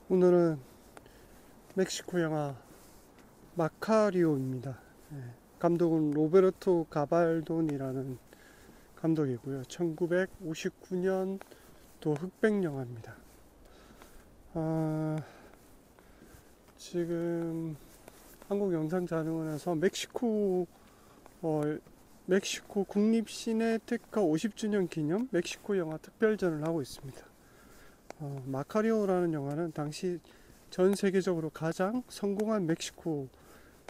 오늘은 멕시코 영화 마카리오입니다. 감독은 로베르토 가발돈이라는 감독이고요. 1959년도 흑백 영화입니다. 지금 한국영상자료원에서 멕시코 국립시네테카 50주년 기념 멕시코 영화 특별전을 하고 있습니다. 마카리오라는 영화는 당시 전 세계적으로 가장 성공한 멕시코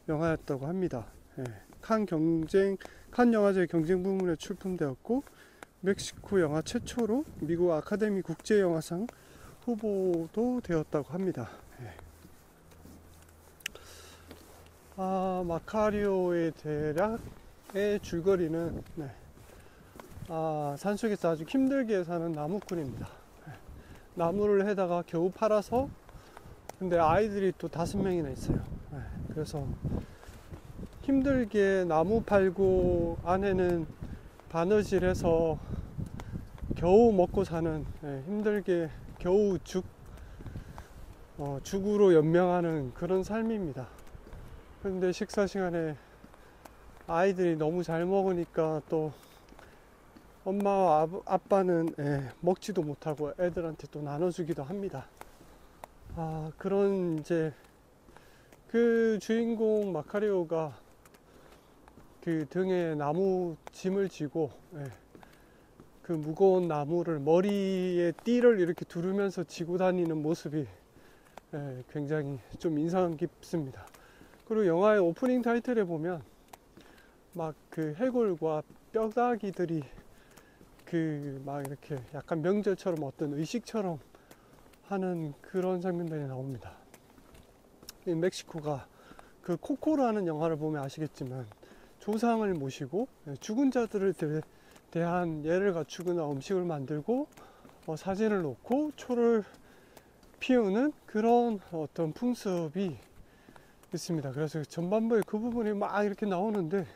영화였다고 합니다. 칸 영화제 경쟁 부문에 출품되었고 멕시코 영화 최초로 미국 아카데미 국제영화상 후보도 되었다고 합니다. 마카리오의 대략의 줄거리는 산속에서 아주 힘들게 사는 나무꾼입니다. 나무를 해다가 겨우 팔아서, 근데 아이들이 또 5명이나 있어요. 그래서 힘들게 나무 팔고 아내는 바느질해서 겨우 먹고 사는, 힘들게 겨우 죽으로 연명하는 그런 삶입니다. 그런데 식사 시간에 아이들이 너무 잘 먹으니까 또 엄마와 아빠는 먹지도 못하고 애들한테 또 나눠주기도 합니다. 그런 이제 그 주인공 마카리오가 그 등에 나무 짐을 지고 그 무거운 나무를 머리에 띠를 이렇게 두르면서 지고 다니는 모습이 굉장히 좀 인상 깊습니다. 그리고 영화의 오프닝 타이틀에 보면 막 그 해골과 뼈다귀들이 막 이렇게 약간 명절처럼 어떤 의식처럼 하는 그런 장면들이 나옵니다. 이 멕시코가 그 코코라는 영화를 보면 아시겠지만 조상을 모시고 죽은 자들을 대한 예를 갖추거나 음식을 만들고 사진을 놓고 초를 피우는 그런 어떤 풍습이 있습니다. 그래서 전반부에 그 부분이 막 이렇게 나오는데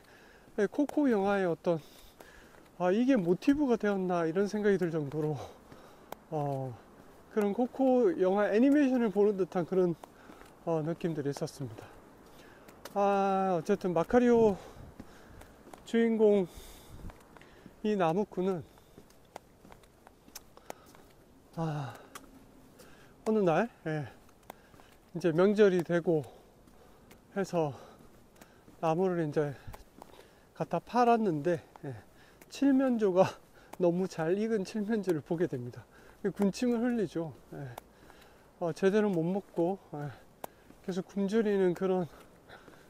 코코 영화의 어떤 이게 모티브가 되었나 이런 생각이 들 정도로 그런 코코 영화 애니메이션을 보는 듯한 그런 느낌들이 있었습니다. 어쨌든 마카리오 주인공 이 나무꾼은 어느 날 이제 명절이 되고 해서 나무를 이제 갖다 팔았는데 칠면조가 너무 잘 익은 칠면조를 보게 됩니다. 군침을 흘리죠. 제대로 못 먹고 계속 굶주리는 그런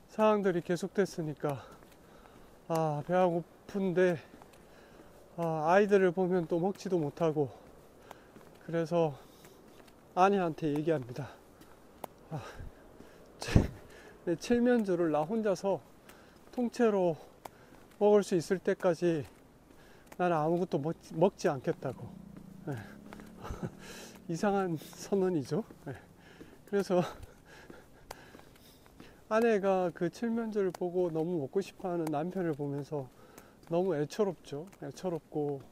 상황들이 계속됐으니까 배가 고픈데 아이들을 보면 또 먹지도 못하고, 그래서 아내한테 얘기합니다. 칠면조를 나 혼자서 통째로 먹을 수 있을 때까지 나는 아무것도 먹지 않겠다고. 이상한 선언이죠. 그래서 아내가 그 칠면조를 보고 너무 먹고 싶어하는 남편을 보면서 너무 애처롭죠. 애처롭고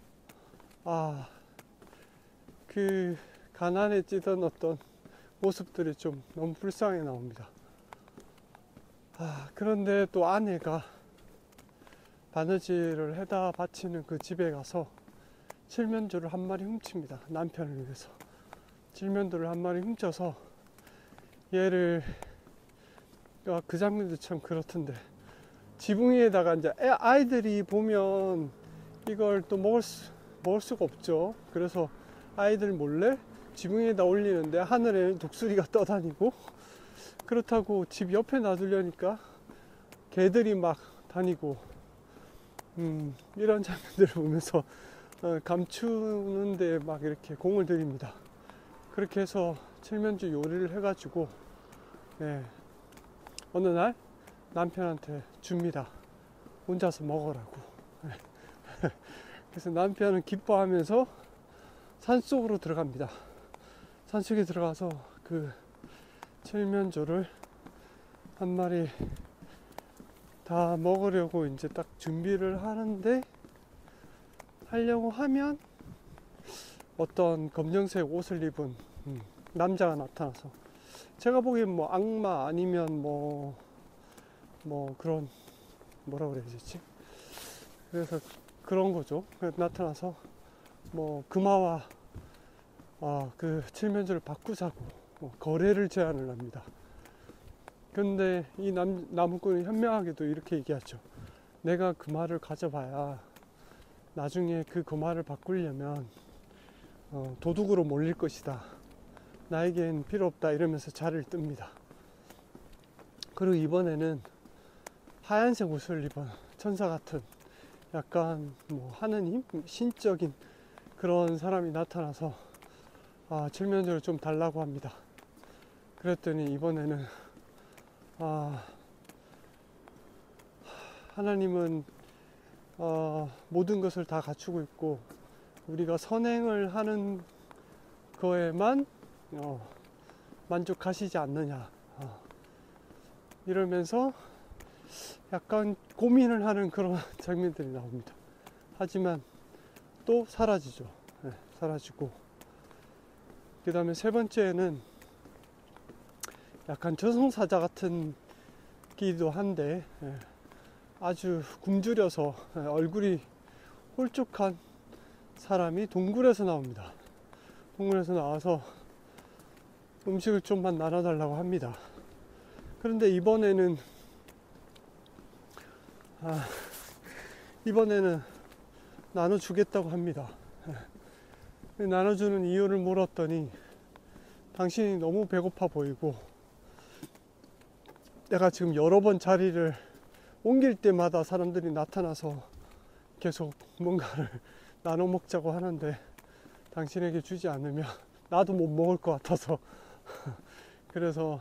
그 가난에 찌든 어떤 모습들이 좀 너무 불쌍해 나옵니다. 그런데 또 아내가 바느질을 해다 바치는 그 집에 가서 칠면조를 한 마리 훔칩니다. 남편을 위해서 칠면조를 한 마리 훔쳐서 얘를, 그 장면도 참 그렇던데, 지붕 위에다가 이제 아이들이 보면 이걸 또 먹을 수가 없죠. 그래서 아이들 몰래 지붕 위에다 올리는데 하늘에는 독수리가 떠다니고, 그렇다고 집 옆에 놔두려니까 개들이 막 다니고, 이런 장면들을 보면서 감추는데 막 이렇게 공을 들입니다. 그렇게 해서 칠면조 요리를 해가지고 어느 날 남편한테 줍니다. 혼자서 먹으라고. 그래서 남편은 기뻐하면서 산속으로 들어갑니다. 산속에 들어가서 그 칠면조를 한 마리 다 먹으려고 이제 딱 준비를 하려고 하면 어떤 검정색 옷을 입은 남자가 나타나서, 제가 보기엔 뭐 악마 아니면 그런, 뭐라 그래야 되지? 그래서 그런 거죠. 나타나서 뭐 금화와 그 칠면조를 바꾸자고 거래를 제안을 합니다. 근데 이 나무꾼은 현명하게도 이렇게 얘기하죠. 내가 금화를 가져봐야 나중에 그 금화를 바꾸려면 도둑으로 몰릴 것이다. 나에겐 필요 없다. 이러면서 자리를 뜹니다. 그리고 이번에는 하얀색 옷을 입은 천사 같은, 약간 뭐 하느님? 신적인 그런 사람이 나타나서 칠면조를 좀 달라고 합니다. 그랬더니 이번에는 하나님은 모든 것을 다 갖추고 있고 우리가 선행을 하는 거에만 만족하시지 않느냐, 이러면서 약간 고민을 하는 그런 장면들이 나옵니다. 하지만 또 사라지죠. 네, 사라지고, 그 다음에 세 번째는 약간 저승사자 같은 기도 한데, 아주 굶주려서 얼굴이 홀쭉한 사람이 동굴에서 나옵니다. 동굴에서 나와서 음식을 좀만 나눠달라고 합니다. 그런데 이번에는 나눠주겠다고 합니다. 나눠주는 이유를 물었더니 당신이 너무 배고파 보이고 내가 지금 여러 번 자리를 옮길 때마다 사람들이 나타나서 계속 뭔가를 나눠 먹자고 하는데 당신에게 주지 않으면 나도 못 먹을 것 같아서 그래서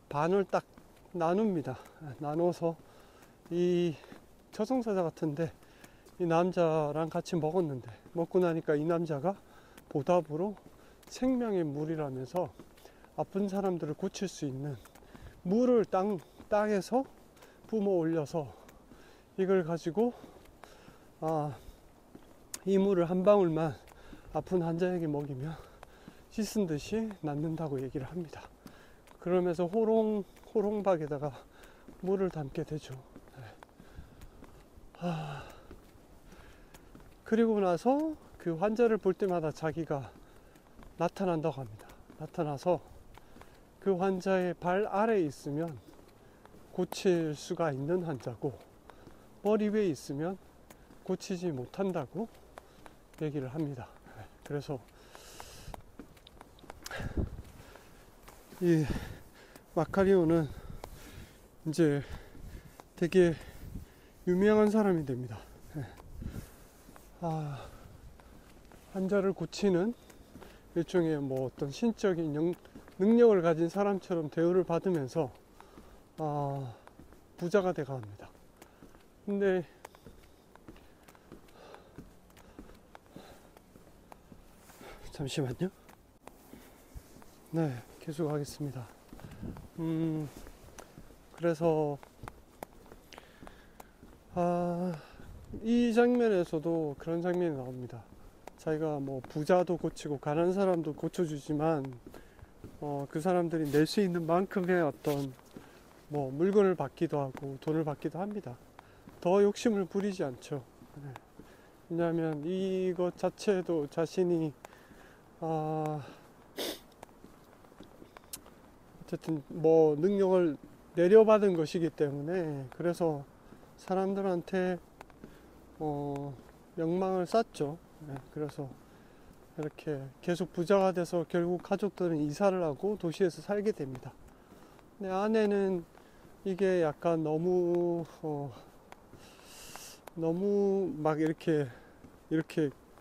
반을 딱 나눕니다. 나눠서 이 저승사자 같은데 이 남자랑 같이 먹었는데, 먹고 나니까 이 남자가 보답으로 생명의 물이라면서 아픈 사람들을 고칠 수 있는 물을 땅에서 뿜어 올려서 이걸 가지고 이 물을 한 방울만 아픈 환자에게 먹이면 씻은 듯이 낫는다고 얘기를 합니다. 그러면서 호롱박에다가 물을 담게 되죠. 그리고 나서 그 환자를 볼 때마다 자기가 나타난다고 합니다. 나타나서 그 환자의 발 아래에 있으면 고칠 수가 있는 환자고 머리 위에 있으면 고치지 못한다고 얘기를 합니다. 그래서 이 마카리오는 이제 되게 유명한 사람이 됩니다. 환자를 고치는 일종의 뭐 어떤 신적인 능력을 가진 사람처럼 대우를 받으면서 부자가 돼갑니다. 근데 잠시만요. 네, 계속 하겠습니다. 그래서 이 장면에서도 그런 장면이 나옵니다. 자기가 뭐 부자도 고치고 가난한 사람도 고쳐주지만 그 사람들이 낼 수 있는 만큼의 어떤 뭐 물건을 받기도 하고 돈을 받기도 합니다. 더 욕심을 부리지 않죠. 왜냐하면 이것 자체도 자신이 어쨌든 뭐 능력을 내려받은 것이기 때문에, 그래서 사람들한테 명망을 쌓죠. 그래서 이렇게 계속 부자가 돼서 결국 가족들은 이사를 하고 도시에서 살게 됩니다. 근데 아내는 이게 약간 너무 막 이렇게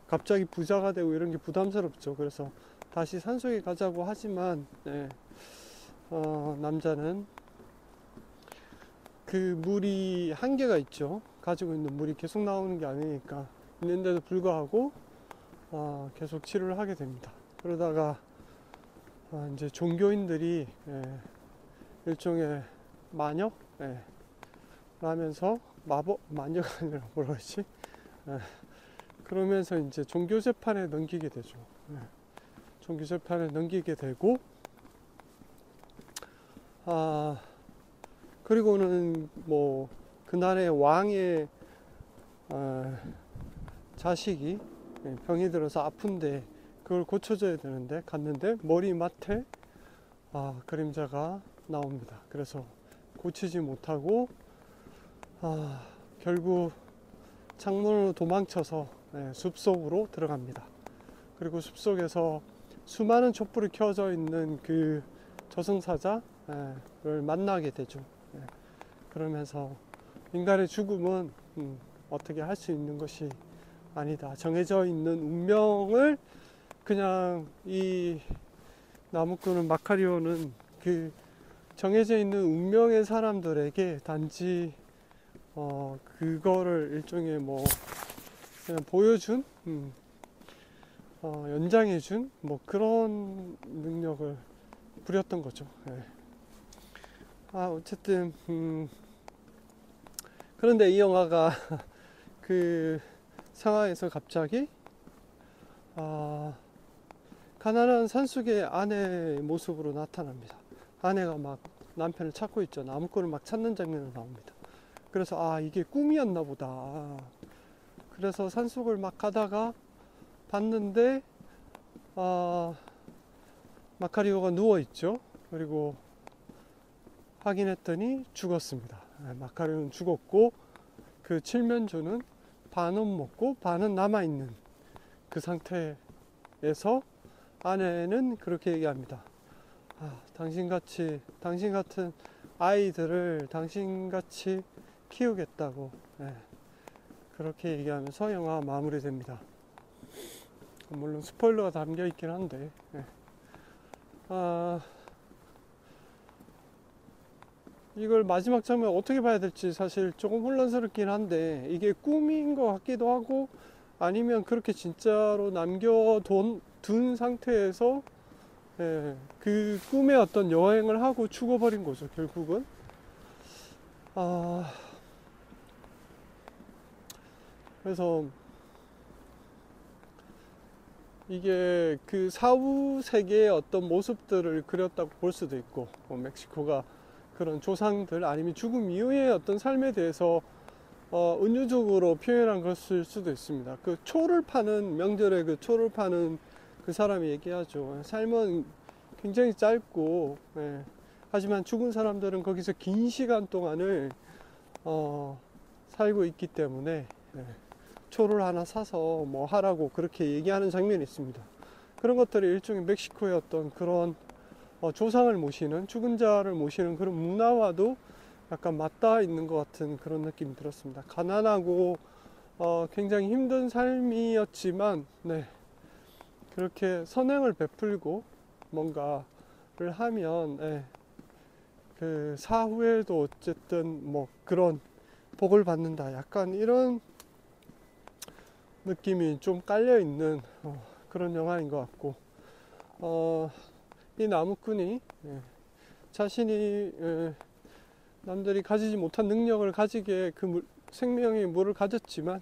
갑자기 부자가 되고 이런 게 부담스럽죠. 그래서 다시 산속에 가자고 하지만 남자는 그 물이 한계가 있죠. 가지고 있는 물이 계속 나오는 게 아니니까. 있는데도 불구하고 계속 치료를 하게 됩니다. 그러다가 이제 종교인들이 일종의 마녀? 라면서 마녀가 아니라 뭐라 그러지? 그러면서 이제 종교 재판에 넘기게 되죠. 종교재판에 넘기게 되고, 그리고는 뭐 그날의 왕의 자식이 병이 들어서 아픈데 그걸 고쳐줘야 되는데 갔는데 머리맡에 그림자가 나옵니다. 그래서 고치지 못하고 결국 창문으로 도망쳐서 숲속으로 들어갑니다. 그리고 숲속에서 수많은 촛불이 켜져 있는 그 저승사자를 만나게 되죠. 그러면서 인간의 죽음은 어떻게 할 수 있는 것이 아니다. 정해져 있는 운명을 그냥 이 나무꾼은 마카리오는 그 정해져 있는 운명의 사람들에게 단지 그거를 일종의 뭐 그냥 보여준 연장해준 뭐 그런 능력을 부렸던 거죠. 어쨌든 그런데 이 영화가 그 상황에서 갑자기 가난한 산속의 아내의 모습으로 나타납니다. 아내가 막 남편을 찾고 있죠. 나무꾼을 막 찾는 장면이 나옵니다. 그래서 이게 꿈이었나 보다. 그래서 산속을 막 가다가 봤는데 마카리오가 누워 있죠. 그리고 확인했더니 죽었습니다. 마카리오는 죽었고 그 칠면조는 반은 먹고 반은 남아있는 그 상태에서 아내는 그렇게 얘기합니다. 당신 같은 아이들을 당신같이 키우겠다고 그렇게 얘기하면서 영화가 마무리됩니다. 물론 스포일러가 담겨 있긴 한데 이걸 마지막 장면 어떻게 봐야 될지 사실 조금 혼란스럽긴 한데 이게 꿈인 것 같기도 하고 아니면 그렇게 진짜로 남겨둔 상태에서 그 꿈의 어떤 여행을 하고 죽어버린 거죠. 결국은 그래서 이게 그 사후 세계의 어떤 모습들을 그렸다고 볼 수도 있고 멕시코가 그런 조상들 아니면 죽음 이후의 어떤 삶에 대해서 은유적으로 표현한 것일 수도 있습니다. 그 초를 파는 명절에 그 초를 파는 그 사람이 얘기하죠. 삶은 굉장히 짧고 하지만 죽은 사람들은 거기서 긴 시간 동안을 살고 있기 때문에 초를 하나 사서 뭐 하라고 그렇게 얘기하는 장면이 있습니다. 그런 것들이 일종의 멕시코의 어떤 그런 조상을 모시는 죽은 자를 모시는 그런 문화와도 약간 맞닿아 있는 것 같은 그런 느낌이 들었습니다. 가난하고 굉장히 힘든 삶이었지만 그렇게 선행을 베풀고 뭔가를 하면 그 사후에도 어쨌든 뭐 그런 복을 받는다. 약간 이런 느낌이 좀 깔려 있는 그런 영화인 것 같고 이 나무꾼이 자신이 남들이 가지지 못한 능력을 가지게 그 생명의 물을 가졌지만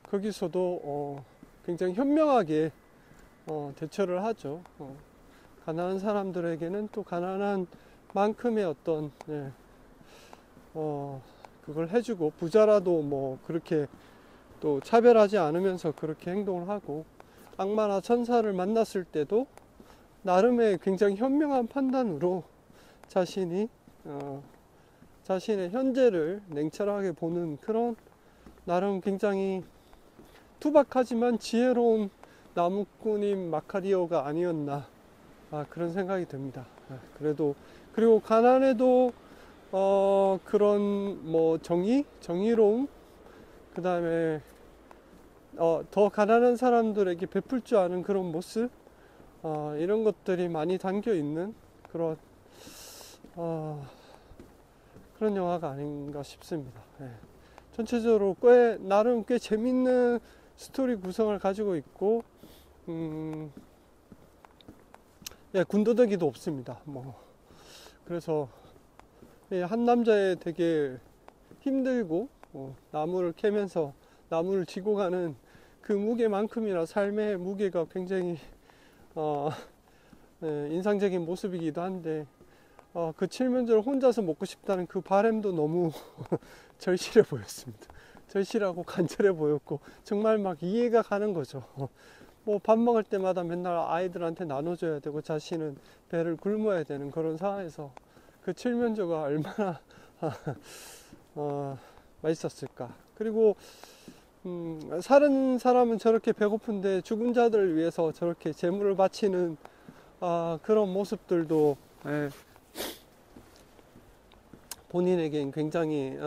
거기서도 굉장히 현명하게 대처를 하죠. 가난한 사람들에게는 또 가난한 만큼의 어떤 그걸 해주고 부자라도 뭐 그렇게 또 차별하지 않으면서 그렇게 행동을 하고 악마나 천사를 만났을 때도 나름의 굉장히 현명한 판단으로 자신의 현재를 냉철하게 보는 그런 나름 굉장히 투박하지만 지혜로운 나무꾼인 마카리오가 아니었나 그런 생각이 듭니다. 그리고 가난해도 그런 뭐 정의로움 그 다음에 더 가난한 사람들에게 베풀 줄 아는 그런 모습 이런 것들이 많이 담겨 있는 그런 영화가 아닌가 싶습니다. 전체적으로 나름 꽤 재밌는 스토리 구성을 가지고 있고 군더더기도 없습니다. 그래서 한 남자의 되게 힘들고 나무를 캐면서 나무를 지고 가는 그 무게만큼이나 삶의 무게가 굉장히 어, 인상적인 모습이기도 한데, 그 칠면조를 혼자서 먹고 싶다는 그 바람도 너무 절실해 보였습니다. 절실하고 간절해 보였고, 정말 막 이해가 가는 거죠. 뭐 밥 먹을 때마다 맨날 아이들한테 나눠줘야 되고 자신은 배를 굶어야 되는 그런 상황에서 그 칠면조가 얼마나 맛있었을까. 그리고 사는 사람은 저렇게 배고픈데 죽은 자들을 위해서 저렇게 재물을 바치는 그런 모습들도 본인에겐 굉장히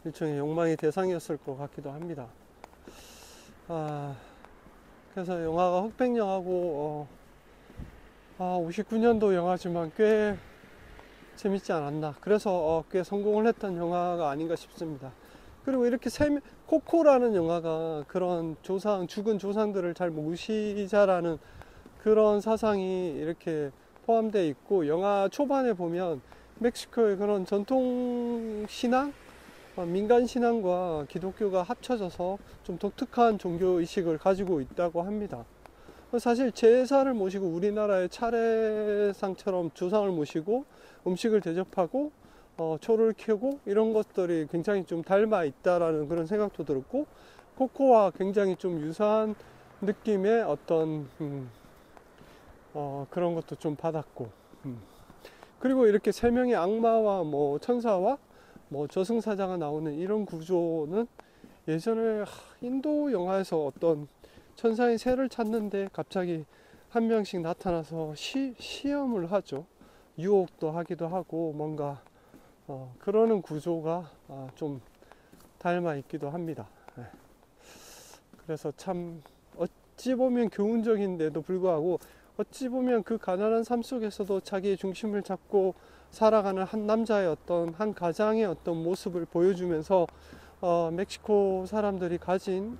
일종의 욕망의 대상이었을 것 같기도 합니다. 그래서 영화가 흑백영화고 59년도 영화지만 꽤 재밌지 않았나. 그래서 꽤 성공을 했던 영화가 아닌가 싶습니다. 그리고 이렇게 코코라는 영화가 그런 죽은 조상들을 잘 모시자라는 그런 사상이 이렇게 포함되어 있고, 영화 초반에 보면 멕시코의 그런 전통 신앙, 민간 신앙과 기독교가 합쳐져서 좀 독특한 종교 의식을 가지고 있다고 합니다. 사실 제사를 모시고 우리나라의 차례상처럼 조상을 모시고 음식을 대접하고 초를 켜고 이런 것들이 굉장히 좀 닮아 있다라는 그런 생각도 들었고, 코코와 굉장히 좀 유사한 느낌의 어떤 그런 것도 좀 받았고, 그리고 이렇게 세 명의 악마와 뭐 천사와 뭐 저승사자가 나오는 이런 구조는 예전에 인도 영화에서 어떤 천사의 새를 찾는데 갑자기 한 명씩 나타나서 시험을 하죠. 유혹도 하기도 하고 뭔가 그러는 구조가 좀 닮아 있기도 합니다. 그래서 참 어찌 보면 교훈적인데도 불구하고 어찌 보면 그 가난한 삶 속에서도 자기의 중심을 잡고 살아가는 한 남자의 한 가장의 어떤 모습을 보여주면서 멕시코 사람들이 가진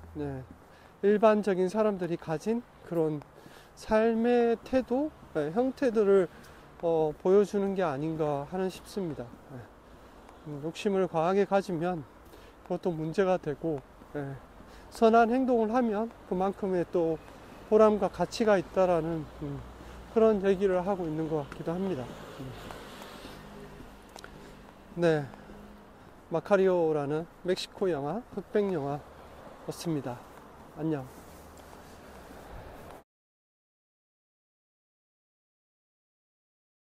일반적인 사람들이 가진 그런 삶의 태도, 형태들을 보여주는 게 아닌가 하는 싶습니다. 욕심을 과하게 가지면 그것도 문제가 되고, 선한 행동을 하면 그만큼의 또 보람과 가치가 있다라는 그런 얘기를 하고 있는 것 같기도 합니다. 네, 마카리오라는 멕시코 영화, 흑백 영화였습니다. 안녕.